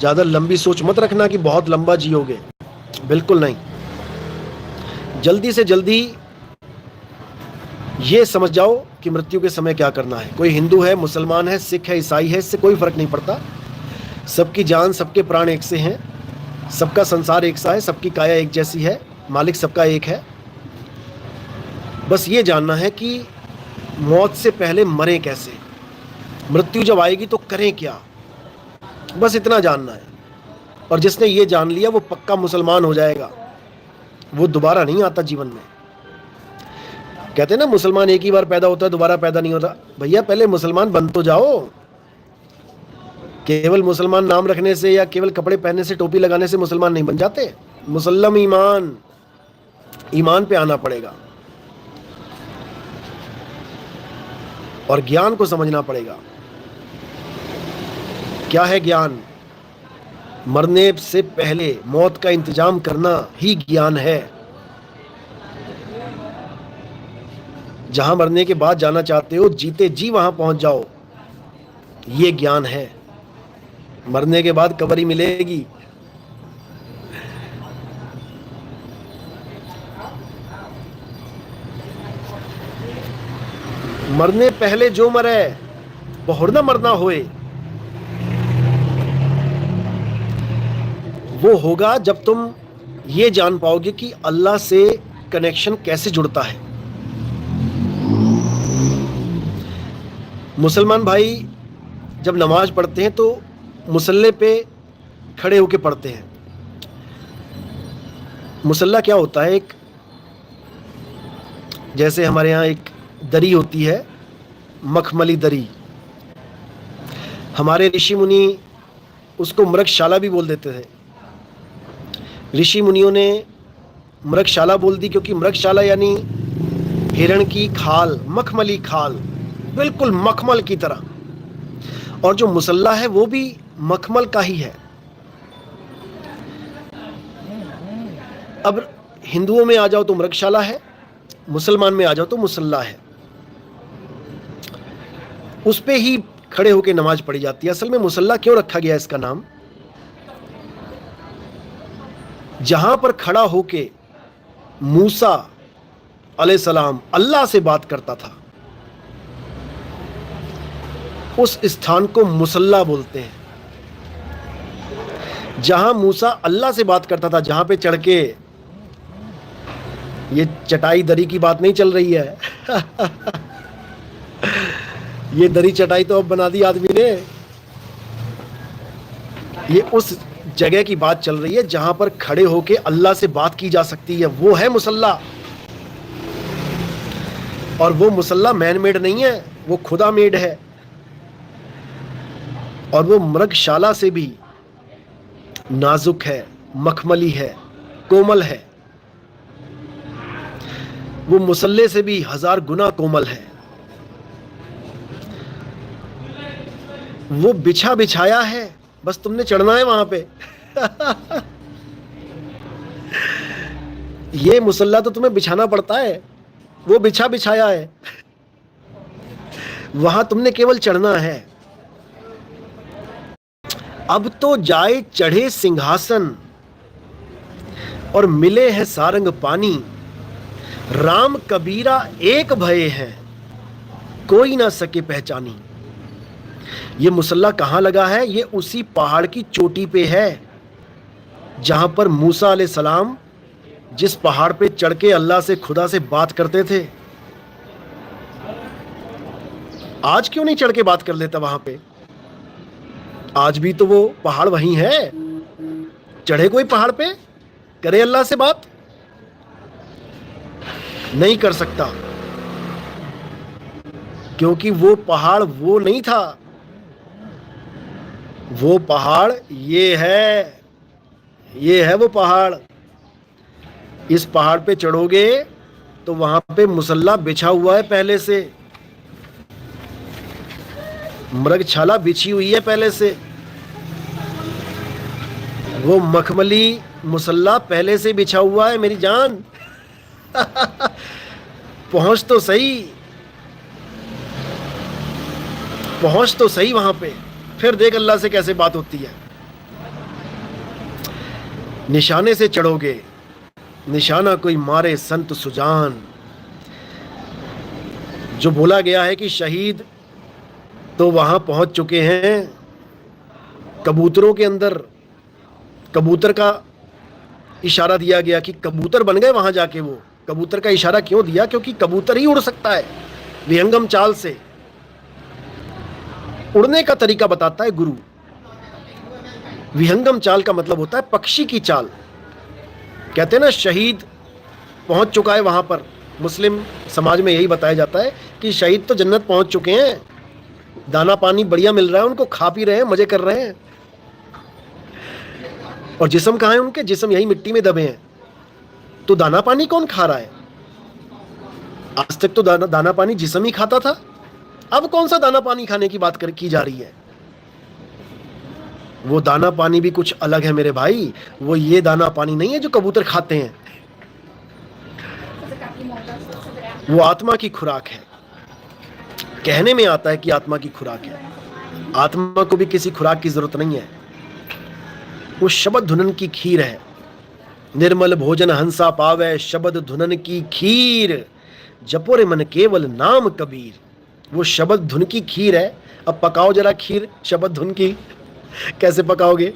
ज्यादा लंबी सोच मत रखना कि बहुत लंबा जियोगे, बिल्कुल नहीं। जल्दी से जल्दी ये समझ जाओ कि मृत्यु के समय क्या करना है। कोई हिंदू है, मुसलमान है, सिख है, ईसाई है, इससे कोई फर्क नहीं पड़ता। सबकी जान, सबके प्राण एक से हैं, सबका संसार एक सा है, सबकी काया एक जैसी है, मालिक सबका एक है। बस ये जानना है कि मौत से पहले मरें कैसे, मृत्यु जब आएगी तो करें क्या, बस इतना जानना है। और जिसने ये जान लिया वो पक्का मुसलमान हो जाएगा, वो दोबारा नहीं आता जीवन में। कहते हैं ना मुसलमान एक ही बार पैदा होता है, दोबारा पैदा नहीं होता। भैया पहले मुसलमान बन तो जाओ। केवल मुसलमान नाम रखने से या केवल कपड़े पहनने से, टोपी लगाने से मुसलमान नहीं बन जाते। मुसल्लम ईमान, ईमान पे आना पड़ेगा और ज्ञान को समझना पड़ेगा। क्या है ज्ञान? मरने से पहले मौत का इंतजाम करना ही ज्ञान है। जहां मरने के बाद जाना चाहते हो, जीते जी वहां पहुंच जाओ, ये ज्ञान है। मरने के बाद कब्र ही मिलेगी। मरने पहले जो मरे बहुर न मरना होए, वो होगा जब तुम ये जान पाओगे कि अल्लाह से कनेक्शन कैसे जुड़ता है। मुसलमान भाई जब नमाज पढ़ते हैं तो मुसल्ले पे खड़े होकर पढ़ते हैं। मुसल्ला क्या होता है? एक, जैसे हमारे यहाँ एक दरी होती है, मखमली दरी। हमारे ऋषि मुनि उसको मृगशाला भी बोल देते थे। ऋषि मुनियों ने मृगशाला बोल दी क्योंकि मृगशाला यानी हिरण की खाल, मखमली खाल, बिल्कुल मखमल की तरह। और जो मुसल्ला है वो भी मखमल का ही है। अब हिंदुओं में आ जाओ तो मृगशाला है, मुसलमान में आ जाओ तो मुसल्ला है। उस पे ही खड़े होकर नमाज पढ़ी जाती है। असल में मुसल्ला क्यों रखा गया इसका नाम? जहां पर खड़ा होके मूसा अलैहिस्सलाम अल्लाह से बात करता था, उस स्थान को मुसल्ला बोलते हैं। जहां मूसा अल्लाह से बात करता था, जहां पे चढ़ के, ये चटाई दरी की बात नहीं चल रही है ये दरी चटाई तो अब बना दी आदमी ने। ये उस जगह की बात चल रही है जहां पर खड़े होके अल्लाह से बात की जा सकती है, वो है मुसल्ला। और वो मुसल्ला मैन मेड नहीं है, वो खुदा मेड है। और वो मृगशाला से भी नाजुक है, मखमली है, कोमल है। वो मुसल्ले से भी 1000 गुना कोमल है। वो बिछा बिछाया है, बस तुमने चढ़ना है वहां पे ये मुसल्ला तो तुम्हें बिछाना पड़ता है, वो बिछा बिछाया है, वहां तुमने केवल चढ़ना है। अब तो जाए चढ़े सिंहासन और मिले हैं सारंग पानी। राम कबीरा एक भये हैं, कोई ना सके पहचानी। ये मुसल्ला कहां लगा है? ये उसी पहाड़ की चोटी पे है जहां पर मूसा अलैहिस्सलाम जिस पहाड़ पे चढ़ के अल्लाह से, खुदा से बात करते थे। आज क्यों नहीं चढ़ के बात कर लेता वहां पे? आज भी तो वो पहाड़ वहीं है। चढ़े कोई पहाड़ पे, करे अल्लाह से बात? नहीं कर सकता, क्योंकि वो पहाड़ वो नहीं था। वो पहाड़ ये है वो पहाड़। इस पहाड़ पे चढ़ोगे तो वहां पे मुसल्ला बिछा हुआ है पहले से, मृगशाला बिछी हुई है पहले से। वो मखमली मुसल्ला पहले से बिछा हुआ है मेरी जान पहुंच तो सही, पहुंच तो सही वहां पे, फिर देख अल्लाह से कैसे बात होती है। निशाने से चढ़ोगे, निशाना कोई मारे संत सुजान। जो बोला गया है कि शहीद तो वहां पहुंच चुके हैं, कबूतरों के अंदर कबूतर का इशारा दिया गया कि कबूतर बन गए वहां जाके। वो कबूतर का इशारा क्यों दिया? क्योंकि कबूतर ही उड़ सकता है विहंगम चाल से। उड़ने का तरीका बताता है गुरु। विहंगम चाल का मतलब होता है पक्षी की चाल। कहते हैं ना शहीद पहुंच चुका है वहां पर। मुस्लिम समाज में यही बताया जाता है कि शहीद तो जन्नत पहुंच चुके हैं, दाना पानी बढ़िया मिल रहा है उनको, खा पी रहे हैं, मजे कर रहे हैं। और जिस्म कहाँ है उनके? जिस्म यही मिट्टी में दबे हैं। तो दाना पानी कौन खा रहा है? आज तक तो दाना पानी जिस्म ही खाता था। अब कौन सा दाना पानी खाने की बात की जा रही है? वो दाना पानी भी कुछ अलग है मेरे भाई। वो ये दाना पानी नहीं है जो कबूतर खाते हैं। वो आत्मा की खुराक है। कहने में आता है कि आत्मा की खुराक है, आत्मा को भी किसी खुराक की जरूरत नहीं है। वो शब्द धुनन की खीर है। निर्मल भोजन हंसा पावे, शब्द धुनन की खीर, जपोरे मन केवल नाम कबीर। वो शब्द धुन की खीर है। अब पकाओ जरा खीर शब्द धुन की। कैसे पकाओगे?